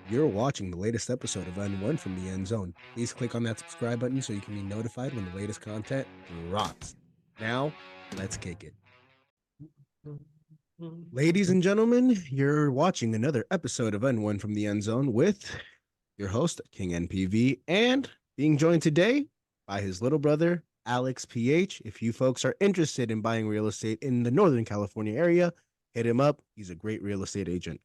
You're watching the latest episode of N1 from the End Zone. Please click on that subscribe button so you can be notified when the latest content drops. Now, let's kick it. Ladies and gentlemen, you're watching another episode of N1 from the End Zone with your host, King NPV, and being joined today by his little brother, Alex PH. If you folks are interested in buying real estate in the Northern California area, hit him up. He's a great real estate agent.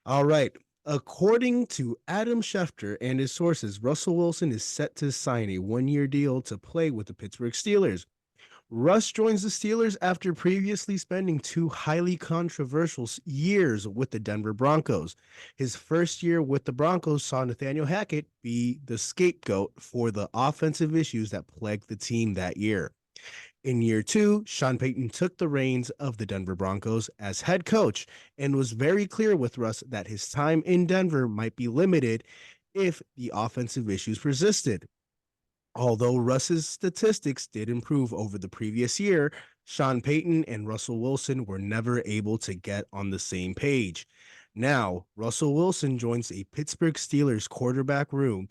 All right. According to Adam Schefter and his sources, Russell Wilson is set to sign a one-year deal to play with the Pittsburgh Steelers. Russ joins the Steelers after previously spending two highly controversial years with the Denver Broncos. His first year with the Broncos saw Nathaniel Hackett be the scapegoat for the offensive issues that plagued the team that year. In year two, Sean Payton took the reins of the Denver Broncos as head coach and was very clear with Russ that his time in Denver might be limited if the offensive issues persisted. Although Russ's statistics did improve over the previous year, Sean Payton and Russell Wilson were never able to get on the same page. Now, Russell Wilson joins a Pittsburgh Steelers quarterback room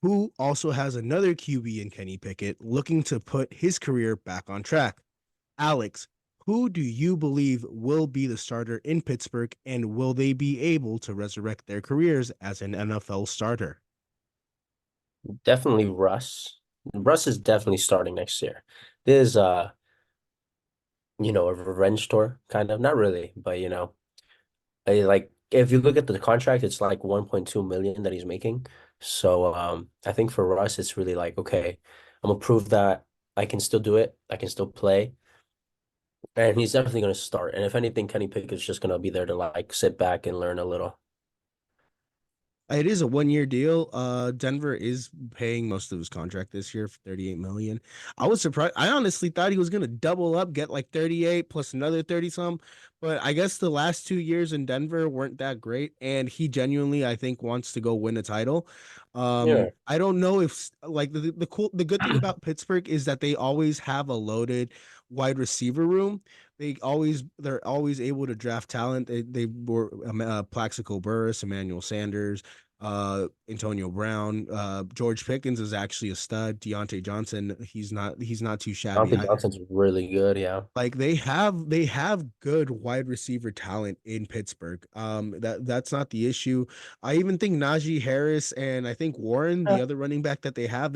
who also has another QB in Kenny Pickett looking to put his career back on track. Alex, who do you believe will be the starter in Pittsburgh, and will they be able to resurrect their careers as an NFL starter? Definitely Russ. Russ is definitely starting next year. This is a revenge tour, kind of. Not really, but like if you look at the contract, it's like 1.2 million that he's making. So I think for Russ, it's really like, okay, I'm gonna prove that I can still do it, I can still play. And he's definitely gonna start. And if anything, Kenny Pickett's just gonna be there to like sit back and learn a little. It is a one-year deal. Denver is paying most of his contract this year for 38 million. I was surprised. I honestly thought he was gonna double up, get like 38 plus another 30 some, but I guess the last 2 years in Denver weren't that great, and he genuinely, I think, wants to go win a title. Yeah. I don't know if like the good thing about Pittsburgh is that they always have a loaded wide receiver room. They're always able to draft talent. They were Plaxico Burress, Emmanuel Sanders, Antonio Brown, George Pickens is actually a stud. Deontay Johnson, he's not too shabby Dont'e either. Johnson's really good, yeah. Like they have good wide receiver talent in Pittsburgh. That's not the issue. I even think Najee Harris and I think Warren, the other running back that they have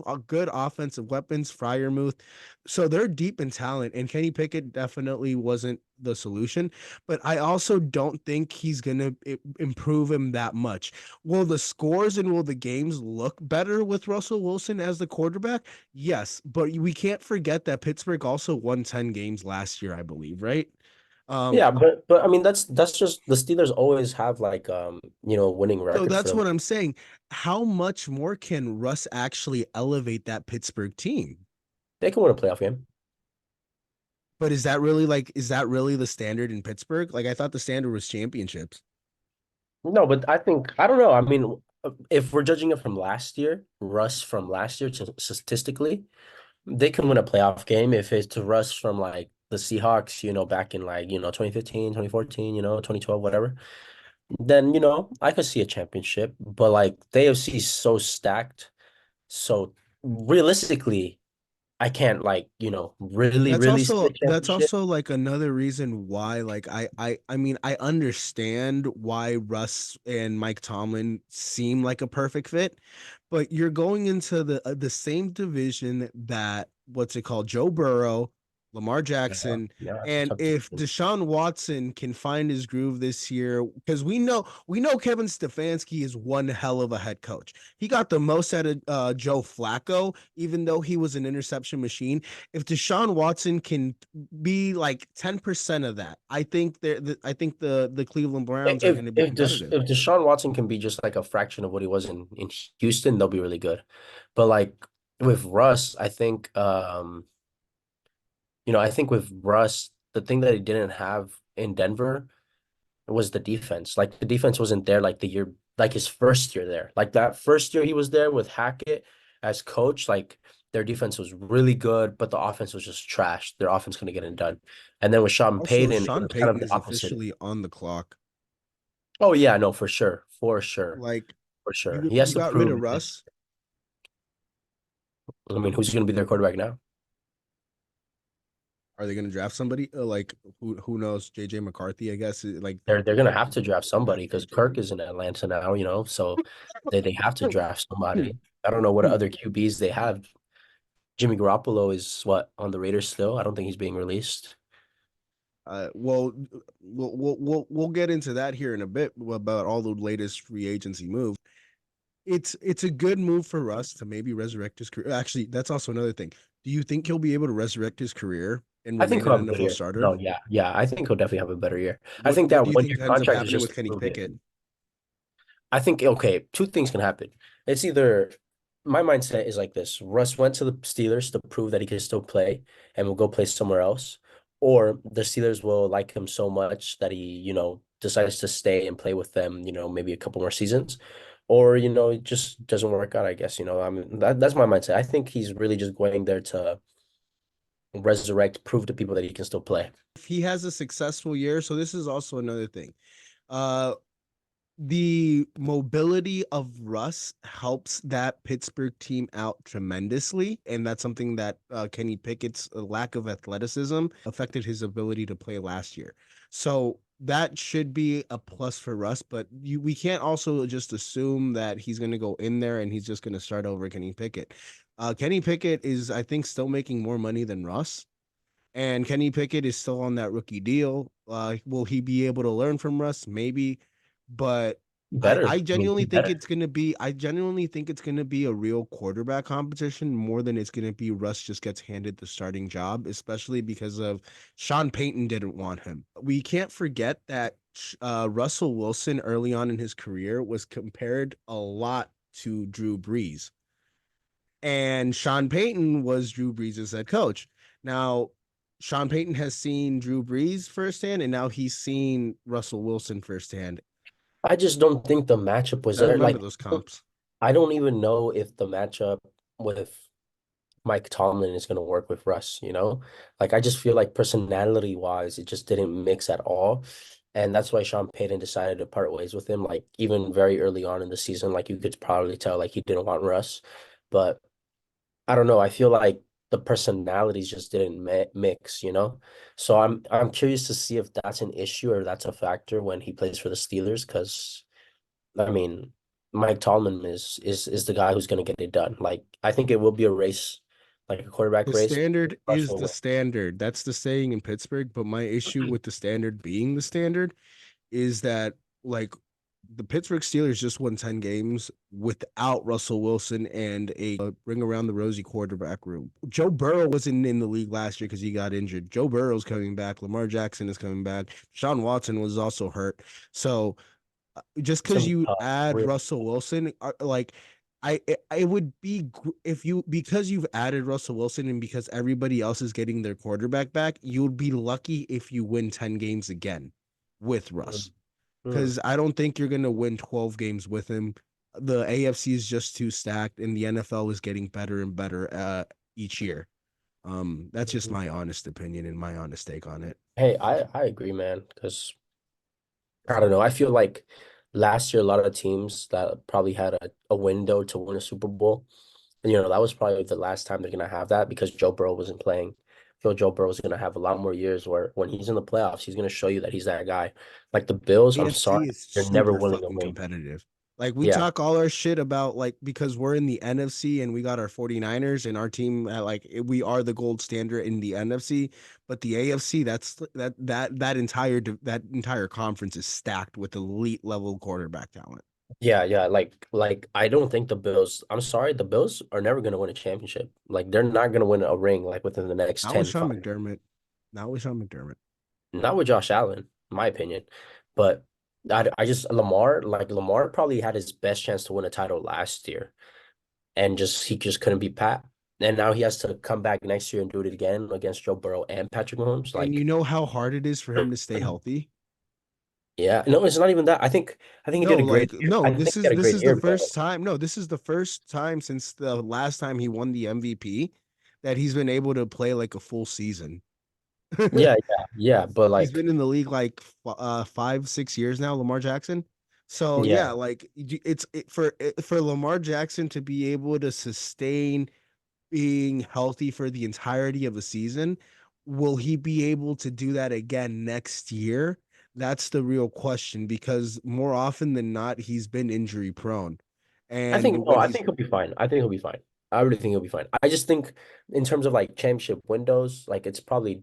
a good offensive weapons, Fryermuth. So they're deep in talent, and Kenny Pickett definitely wasn't the solution, but I also don't think he's gonna improve him that much. Will the scores and will the games look better with Russell Wilson as the quarterback? Yes, but we can't forget that Pittsburgh also won 10 games last year, I believe, right? Um, Yeah, but I mean that's just the Steelers always have like winning so record for that's them. what I'm saying. How much more can Russ actually elevate that Pittsburgh team? They can win a playoff game. But is that really the standard in Pittsburgh? Like I thought the standard was championships. No, but I think I don't know. I mean, if we're judging it from last year, Russ from last year to statistically, they can win a playoff game if it's to Russ from like the Seahawks, back in like, 2015, 2014, 2012, whatever. Then, I could see a championship, but like the AFC is so stacked. So realistically, I can't like, really, That's really see a also that's championship. also like another reason why like I mean I understand why Russ and Mike Tomlin seem like a perfect fit, but you're going into the same division that what's it called, Joe Burrow, Lamar Yeah, Jackson, yeah. and if Deshaun Watson can find his groove this year, because we know Kevin Stefanski is one hell of a head coach. He got the most out of Joe Flacco, even though he was an interception machine. If Deshaun Watson can be like 10% of that, I think the Cleveland Browns are If going to be if Des, competitive. if Deshaun Watson can be just like a fraction of what he was in Houston, they'll be really good. But like with Russ, I think with Russ, the thing that he didn't have in Denver was the defense. Like the defense wasn't there like the year, like his first year there. Like that first year he was there with Hackett as coach, like their defense was really good, but the offense was just trash. Their offense couldn't get it done. And then with Sean Also, Payton, it Sean was kind of Payton the is opposite. officially on the clock. Oh yeah, no, for sure, for sure, Like for sure. you He you has to got rid prove of it. Russ. I mean, who's going to be their quarterback now? Are they going to draft somebody? Like who knows? JJ McCarthy, I guess. Like They're going to have to people draft want to somebody draft because JJ. Kirk is in Atlanta now, so they have to draft somebody. I don't know what Hmm. other QBs they have. Jimmy Garoppolo is what on the Raiders still. I don't think he's being released. Well, we'll get into that here in a bit about all the latest free agency moves. It's a good move for Russ to maybe resurrect his career. Actually, that's also another thing. Do you think he'll be able to resurrect his career and I think remain he'll an have a good NFL year. starter? No, yeah, yeah. I think he'll definitely have a better year. I What think what that do you 1 year think ends up contract is happening just with to Kenny prove it. Pickett? I think okay, two things can happen. It's either my mindset is like this: Russ went to the Steelers to prove that he can still play and will go play somewhere else, or the Steelers will like him so much that he, decides to stay and play with them, maybe a couple more seasons, or it just doesn't work out, I guess. I mean that's my mindset. I think he's really just going there to resurrect, prove to people that he can still play. If he has a successful year, so this is also another thing. Uh, the mobility of Russ helps that Pittsburgh team out tremendously, and that's something that Kenny Pickett's lack of athleticism affected his ability to play last year. So that should be a plus for Russ, but we can't also just assume that he's going to go in there and he's just going to start over Kenny Pickett. Kenny Pickett is, I think, still making more money than Russ. And Kenny Pickett is still on that rookie deal. Will he be able to learn from Russ? Maybe, but I Better. I mean, genuinely he think better. it's gonna be. I genuinely think it's gonna be a real quarterback competition more than it's gonna be Russ just gets handed the starting job, especially because of Sean Payton didn't want him. We can't forget that Russell Wilson early on in his career was compared a lot to Drew Brees, and Sean Payton was Drew Brees' head coach. Now, Sean Payton has seen Drew Brees firsthand, and now he's seen Russell Wilson firsthand. I just don't think the matchup was That there. amount Like, of those comps. I don't even know if the matchup with Mike Tomlin is going to work with Russ, Like, I just feel like personality wise, it just didn't mix at all. And that's why Sean Payton decided to part ways with him. Like, even very early on in the season, like, you could probably tell, like, he didn't want Russ. But I don't know. I feel like the personalities just didn't mix. So I'm curious to see if that's an issue or that's a factor when he plays for the Steelers, because I mean, Mike Tomlin is the guy who's going to get it done. Like, I think it will be a race, like a quarterback The race. standard Russ is will the win. standard. That's the saying in Pittsburgh. But my issue with the standard being the standard is that, like, the Pittsburgh Steelers just won 10 games without Russell Wilson and a ring around the rosy quarterback room. Joe Burrow wasn't in the league last year because he got injured. Joe Burrow's coming back. Lamar Jackson is coming back. Sean Watson was also hurt. So just It's because gonna be you tough. add Really. Russell Wilson, like it would be if you because you've added Russell Wilson and because everybody else is getting their quarterback back, you would be lucky if you win 10 games again with Mm, Russ. mm, Because I don't think you're gonna win 12 games with him. The AFC is just too stacked, and the NFL is getting better and better each year. That's just mhm. my honest opinion and my honest take on it. Hey, I agree, man. Because I don't know. I feel like last year a lot of teams that probably had a window to win a Super Bowl. And, that was probably the last time they're gonna have that because Joe Burrow wasn't playing. I feel Joe Burrow is gonna have a lot more years where when he's in the playoffs, he's gonna show you that he's that guy. Like the Bills, I'm sorry, AFC is they're never super winning a fucking ring. competitive. Like we Yeah. talk all our shit about like because we're in the NFC and we got our 49ers and our team we are the gold standard in the NFC, but the AFC that entire conference is stacked with elite level quarterback talent. Yeah, yeah. Like I don't think the Bills, I'm sorry, the Bills are never gonna win a championship. Like they're not gonna win a ring like within the next Not with 10, Sean 5. McDermott. Not with Sean McDermott. Not with Josh Allen, in my opinion. But I just Lamar probably had his best chance to win a title last year and he just couldn't be Pat. And now he has to come back next year and do it again against Joe Burrow and Patrick Mahomes. And you Like, know how hard it is for him to stay healthy? yeah, no, it's not even that. I think he No, did a like great year. no, I think this he is had a this great is the year, but first time. No, this is the first time since the last time he won the MVP that he's been able to play like a full season. Yeah, yeah, yeah. But He's like, been in the league like 5, 6 years now, Lamar Jackson. So yeah, yeah, like for Lamar Jackson to be able to sustain being healthy for the entirety of a season, will he be able to do that again next year? That's the real question because more often than not, he's been injury prone. I And think no, when I he's think he'll be fine. I think he'll be fine. I really think he'll be fine. I just think in terms of like championship windows, like it's probably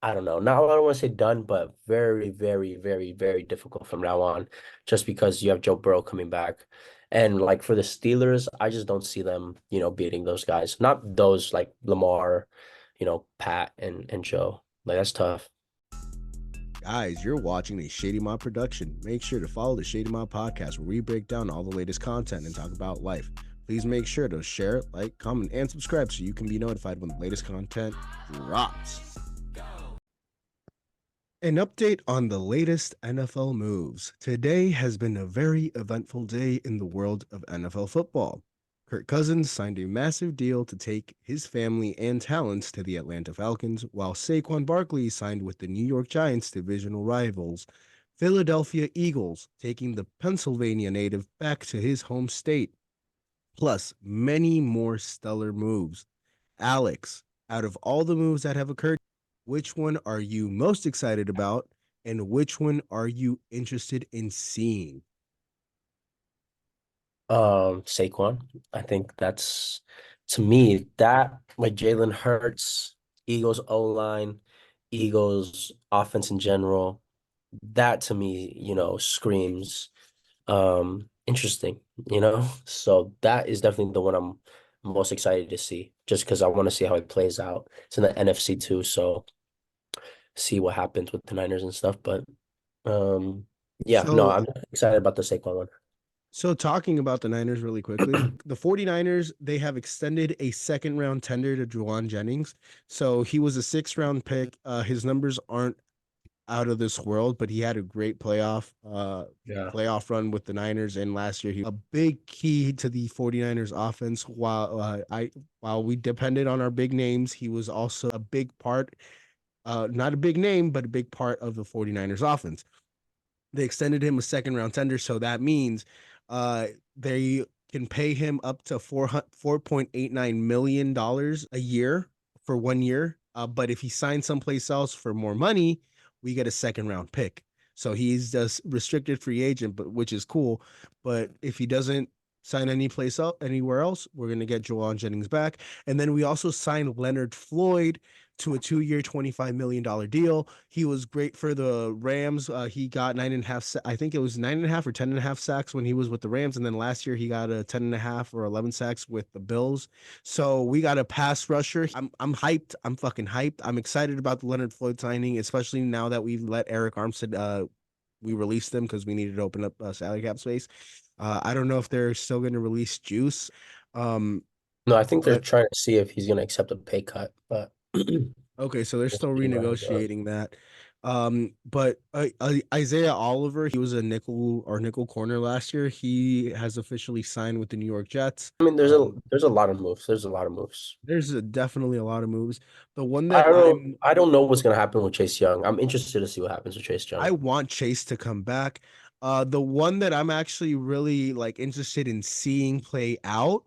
I don't know. Not I don't want to say done, but very, very, very, very difficult from now on, just because you have Joe Burrow coming back. And like for the Steelers, I just don't see them, beating those guys. Not those like Lamar, Pat and Joe. Like that's tough. Guys, you're watching a Shady Mob production. Make sure to follow the Shady Mob podcast where we break down all the latest content and talk about life. Please make sure to share, like, comment, and subscribe so you can be notified when the latest content drops. An update on the latest NFL moves. Today has been a very eventful day in the world of NFL football. Kirk Cousins signed a massive deal to take his family and talents to the Atlanta Falcons, while Saquon Barkley signed with the New York Giants' divisional rivals, Philadelphia Eagles, taking the Pennsylvania native back to his home state, plus many more stellar moves. Alex, out of all the moves that have occurred, which one are you most excited about and which one are you interested in seeing? Saquon. I think that's to me that with Jalen Hurts, Eagles O-line, Eagles offense in general, that to me, screams interesting, So that is definitely the one I'm most excited to see, just because I want to see how it plays out. It's in the NFC too, so see what happens with the Niners and stuff. But yeah, no, So I'm excited about the Saquon one. So talking about the Niners really quickly, the 49ers, they have extended a second round tender to Juwan Jennings. So he was a 6th round pick. His numbers aren't out of this world, but he had a great Yeah. playoff run with the Niners, and last year he was a big key to the 49ers offense. While we depended on our big names, he was also a big part, not a big name, but a big part of the 49ers offense. They extended him a second round tender, so that means uh, they can pay him up to $4.89 million a year for 1 year. But if he signs someplace else for more money, we get a second round pick. So he's just restricted free agent, but which is cool. But if he doesn't sign any place up anywhere else, we're gonna get Jawan Jennings back. And then we also signed Leonard Floyd to a 2 year, $25 million deal. He was great for the Rams. He got 9.5, I think it was 9.5 or 10.5 sacks when he was with the Rams. And then last year he got a 10.5 or 11 sacks with the Bills. So we got a pass rusher. I'm hyped. I'm fucking hyped. I'm excited about the Leonard Floyd signing, especially now that we've let Eric Armstead, we released them because we needed to open up salary cap space. I don't know if they're still going to release Juice. Um, No, I think they're but trying to see if he's going to accept a pay cut, but Okay, so they're we'll still see where it goes. renegotiating that. But Isaiah Oliver, he was a nickel corner last year. He has officially signed with the New York Jets. I mean, there's a lot of moves. There's a lot of moves. Definitely a lot of moves. The one I that don't know. I don't know what's going to happen with Chase Young. I'm interested to see what happens with Chase I Young. want Chase to come back. The one that I'm actually really like interested in seeing play out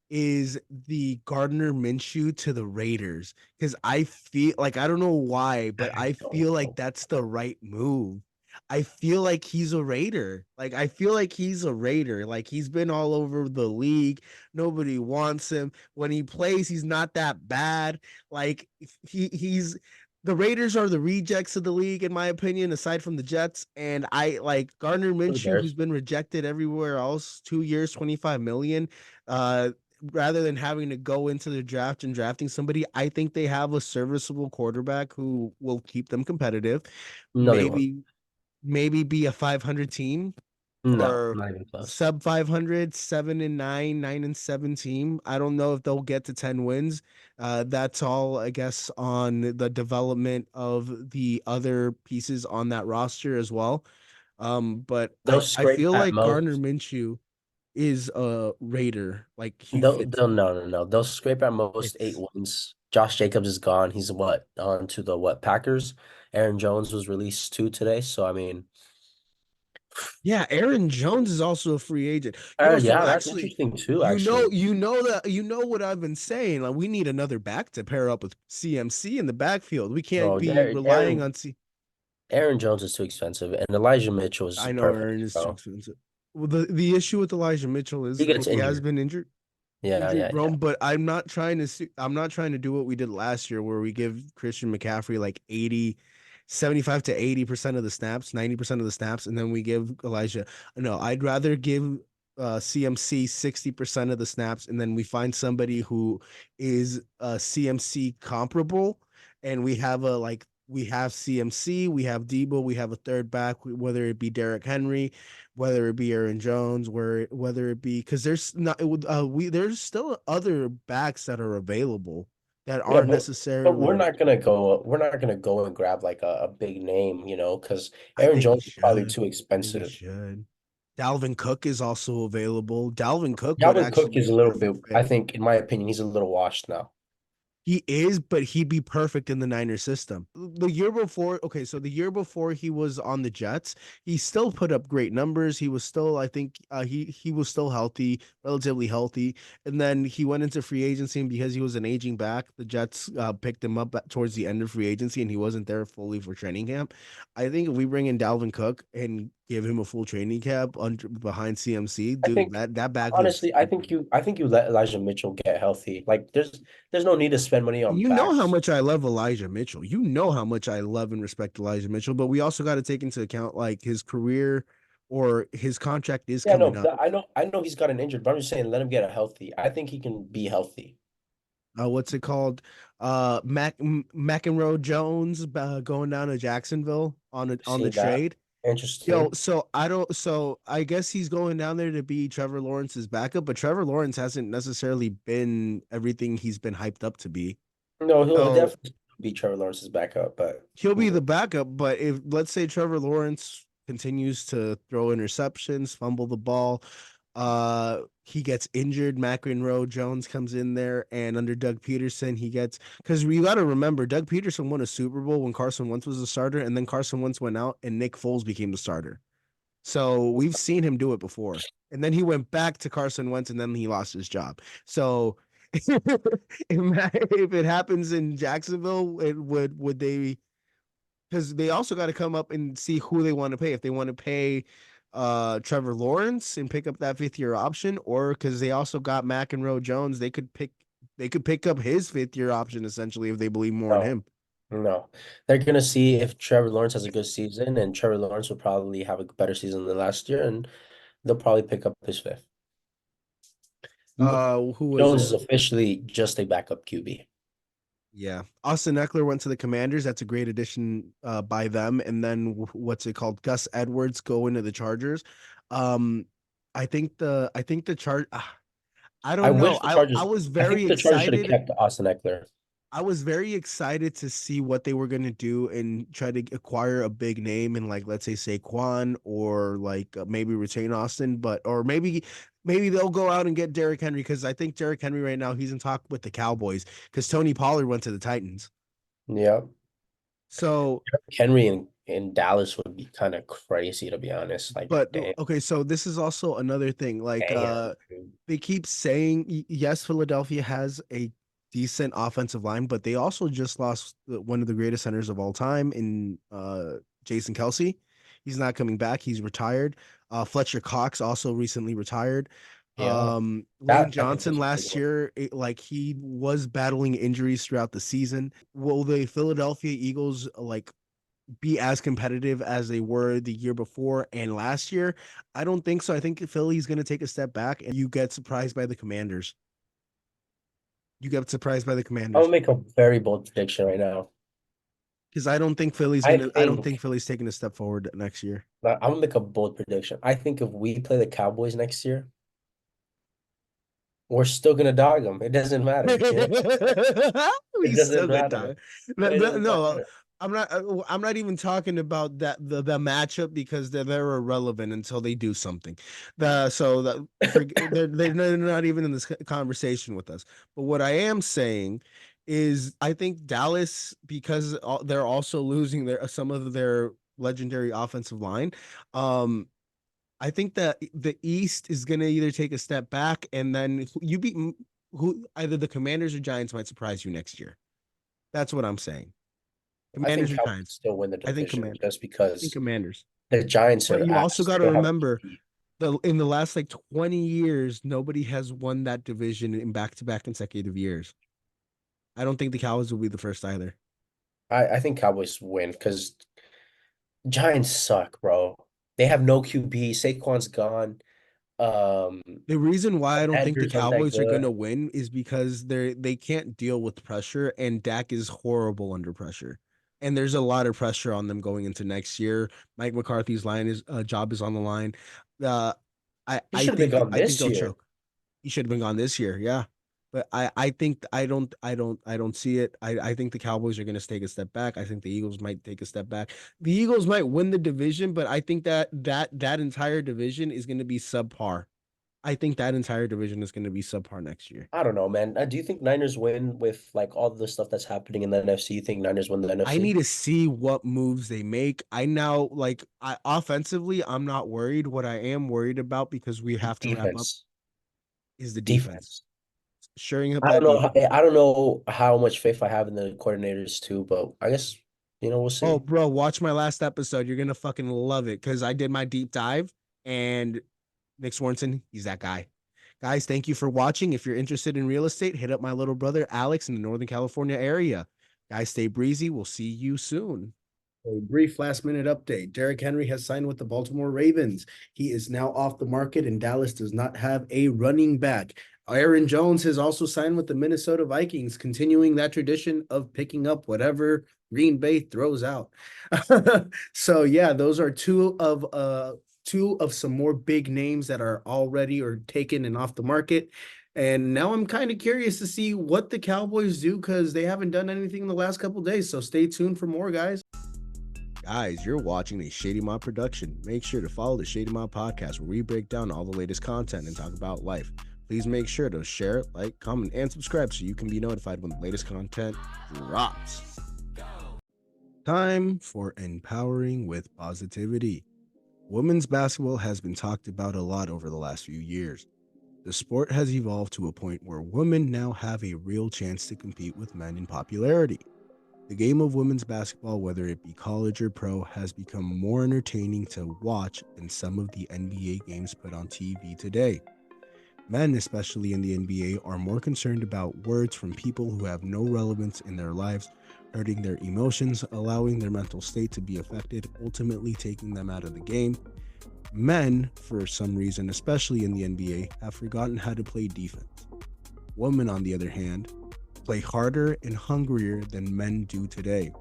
is the Gardner Minshew to the Raiders because I feel like I don't know why, but I I don't feel like know. that's the right move. I feel like he's a Raider. Like I feel like he's a Raider. Like he's been all over the league. Nobody wants him. When he plays, he's not that bad. Like he's the Raiders are the rejects of the league, in my opinion, aside from the Jets. And I like Gardner For the Minshew, who's Bears. been rejected everywhere else, 2 years, 25 million. Rather than having to go into the draft and drafting somebody, I think they have a serviceable quarterback who will keep them competitive. No, they won't. Maybe, maybe be a 500 team No, or not even close. sub 500, 7-9, 9-7 team. I don't know if they'll get to 10 wins. That's all, I guess, on the development of the other pieces on that roster as well. But They'll I scrape feel at like Gardner most. Minshew is a Raider. Like he fits They'll no, no, no. They'll scrape at most eight fits. wins. Josh Jacobs is gone. He's what on to the what Packers. Aaron Jones was released too today. So I mean, Yeah, Aaron Jones is also a free agent. Yo, so yeah, that's actually, interesting too. Actually, you know what I've been saying. Like, we need another back to pair up with CMC in the backfield. We can't no, be relying on C. Aaron Jones is too expensive, and Elijah Mitchell is I know perfect. Aaron is too So expensive. Well, the issue with Elijah Mitchell he is gets he has injured. been Yeah, injury yeah, yeah. prone, but I'm not trying to do what we did last year where we give Christian McCaffrey like 75 to 80% of the snaps, 90% of the snaps, and then we give Elijah. No, I'd rather give CMC 60% of the snaps, and then we find somebody who is CMC comparable, and we have CMC, we have Debo, we have a third back, whether it be Derrick Henry, whether it be Aaron Jones, whether it be because there's not there's still other backs that are available that Yeah, aren't but we're necessarily. not gonna go. We're not gonna go and grab like a big name, because I Aaron think we Jones is probably should. too I think we expensive. should. Dalvin Cook is also available. Dalvin Cook would Dalvin actually Cook be is a a little bit. perfect I fit. think, in my opinion, he's a little washed now. He is, but he'd be perfect in the Niners system. The year before, okay, so the year before he was on the Jets, he still put up great numbers. He was still, I think, he was still healthy, relatively healthy. And then he went into free agency, and because he was an aging back, the Jets picked him up towards the end of free agency, and he wasn't there fully for training camp. I think if we bring in Dalvin Cook and give him a full training camp under behind CMC, I dude, think that backfield's honestly, I think you let Elijah Mitchell get healthy. Like there's no need to spend money and on you know how backs. much I love Elijah Mitchell. You know how much I love and respect Elijah Mitchell, but we also got to take into account like his career or his contract is Yeah, coming no, up. I know he's gotten injured, but I'm just saying let him get a healthy. I think he can be healthy. What's it called? McEnroe Jones going down to Jacksonville on the Seen that? trade. Yo, Interesting. so I don't. So I guess he's going down there to be Trevor Lawrence's backup, but Trevor Lawrence hasn't necessarily been everything he's been hyped up to be. No, he'll So definitely be Trevor Lawrence's backup, but he'll be the backup, but if let's say Trevor Lawrence continues to throw interceptions, fumble the ball, he gets injured, McEnroe Jones comes in there, and under Doug Peterson, he gets because you got to remember Doug Peterson won a Super Bowl when Carson Wentz was the starter, and then Carson Wentz went out and Nick Foles became the starter. So we've seen him do it before. And then he went back to Carson Wentz and then he lost his job. So if it happens in Jacksonville, it would they because they also got to come up and see who they want to pay. If they want to pay Trevor Lawrence and pick up that fifth year option, or because they also got McEnroe Jones, they could pick up his fifth year option essentially if they believe more in no, him. no. They're gonna see if Trevor Lawrence has a good season, and Trevor Lawrence will probably have a better season than last year, and they'll probably pick up his fifth. Who was Jones it? is officially just a backup QB. Yeah. Austin Eckler went to the Commanders. That's a great addition by them. And then what's it called? Gus Edwards go into the Chargers. Um, I think the chart I I don't know. wish the Chargers. I think the Chargers should have kept Austin Eckler. I was very excited to see what they were going to do and try to acquire a big name and like let's say Saquon or like maybe retain Austin, but or maybe they'll go out and get Derrick Henry because I think Derrick Henry right now he's in talk with the Cowboys because Tony Pollard went to the Titans. Yeah, So, Henry in Dallas would be kind of crazy to be honest. Like, but damn, okay, so this is also another thing. Like, damn, dude. they keep saying yes, Philadelphia has a decent offensive line, but they also just lost one of the greatest centers of all time in Jason Kelsey. He's not coming back. He's retired. Fletcher Cox also recently retired. Yeah, Lane that I think Johnson that's a big last one. year, like he was battling injuries throughout the season. Will the Philadelphia Eagles like be as competitive as they were the year before and last year? I don't think so. I think Philly's going to take a step back and you get surprised by the Commanders. You get surprised by the I'm gonna Commanders make a very bold prediction right now. because I don't think Philly's I going to I don't think think Philly's taking a step forward next year. I'm gonna make a bold prediction. I think if we play the Cowboys next year, we're still gonna dog them. It doesn't matter. We It doesn't still good matter. time. It doesn't No, matter. I'm not even talking about the matchup because they're irrelevant until they do something. They're not even in this conversation with us. But what I am saying is I think Dallas, because they're also losing some of their legendary offensive line. Um, I think that the East is going to either take a step back, and then you beat who either the Commanders or Giants might surprise you next year. That's what I'm saying. I think Commanders or Cowboys Giants? still win the I think division Commanders. just I think because Commanders. the Giants But are you also ass. got They to don't have remember a in the last like 20 years, nobody has won that division in back-to-back consecutive years. I don't think the Cowboys will be the first either. I think Cowboys win because Giants suck, bro. They have no QB. Saquon's gone. Um, The reason why I don't think the Andrews aren't that Cowboys are going to good. win is because they can't deal with pressure, and Dak is horrible under pressure. And there's a lot of pressure on them going into next year. Mike McCarthy's job is on the line. Uh, I He I should have been think gone I think this they'll year. choke. He should have been gone this year, yeah. But I think I don't see it. I think the Cowboys are going to take a step back. I think the Eagles might take a step back. The Eagles might win the division, but I think that entire division is going to be subpar. I think that entire division is going to be subpar next year. I don't know, man. Do you think Niners win with like all the stuff that's happening in the NFC? You think Niners win the I NFC? need to see what moves they make. I now like offensively, I'm not worried. What I am worried about, because we have to wrap up, Defense. is the defense. Defense. Shoring up that defense. I don't know how much faith I have in the coordinators too, but I guess we'll Oh, see. bro, watch my last episode. You're gonna fucking love it because I did my deep dive, and Nick Swanson, he's that guy. Guys, thank you for watching. If you're interested in real estate, hit up my little brother Alex in the Northern California area. Guys, stay breezy. We'll see you soon. A brief last minute update. Derrick Henry has signed with the Baltimore Ravens. He is now off the market, and Dallas does not have a running back. Aaron Jones has also signed with the Minnesota Vikings, continuing that tradition of picking up whatever Green Bay throws out. So yeah, those are two of some more big names that are already or taken and off the market. And now I'm kind of curious to see what the Cowboys do because they haven't done anything in the last couple days. So stay tuned for more, guys. Guys, you're watching a Shady Mob production. Make sure to follow the Shady Mob podcast where we break down all the latest content and talk about life. Please make sure to share, like, comment, and subscribe so you can be notified when the latest content drops. Time for empowering with positivity. Women's basketball has been talked about a lot over the last few years. The sport has evolved to a point where women now have a real chance to compete with men in popularity. The game of women's basketball, whether it be college or pro, has become more entertaining to watch than some of the NBA games put on TV today. Men, especially in the NBA, are more concerned about words from people who have no relevance in their lives, hurting their emotions, allowing their mental state to be affected, ultimately taking them out of the game. Men, for some reason, especially in the NBA, have forgotten how to play defense. Women, on the other hand, play harder and hungrier than men do today.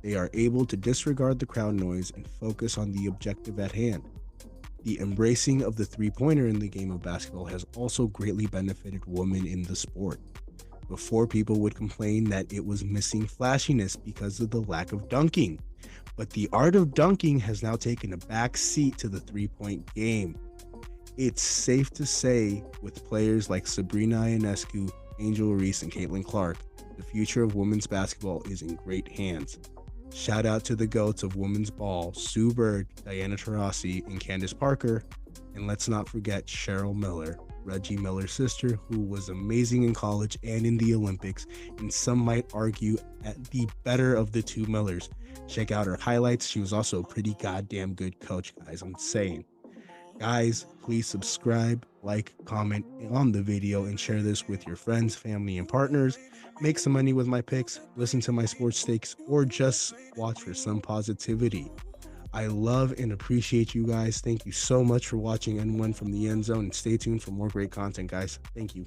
They are able to disregard the crowd noise and focus on the objective at hand. The embracing of the three-pointer in the game of basketball has also greatly benefited women in the sport. Before, people would complain that it was missing flashiness because of the lack of dunking, but the art of dunking has now taken a back seat to the three-point game. It's safe to say, with players like Sabrina Ionescu, Angel Reese, and Caitlin Clark, the future of women's basketball is in great hands. Shout out to the GOATs of women's ball, Sue Bird, Diana Taurasi, and Candace Parker. And let's not forget Cheryl Miller, Reggie Miller's sister, who was amazing in college and in the Olympics, and some might argue at the better of the two Millers. Check out her highlights. She was also a pretty goddamn good coach, guys. I'm saying. Guys, please subscribe, like, comment on the video, and share this with your friends, family, and partners. Make some money with my picks, listen to my sports takes, or just watch for some positivity. I love and appreciate you guys. Thank you so much for watching N1 from the End Zone, and stay tuned for more great content, guys. Thank you.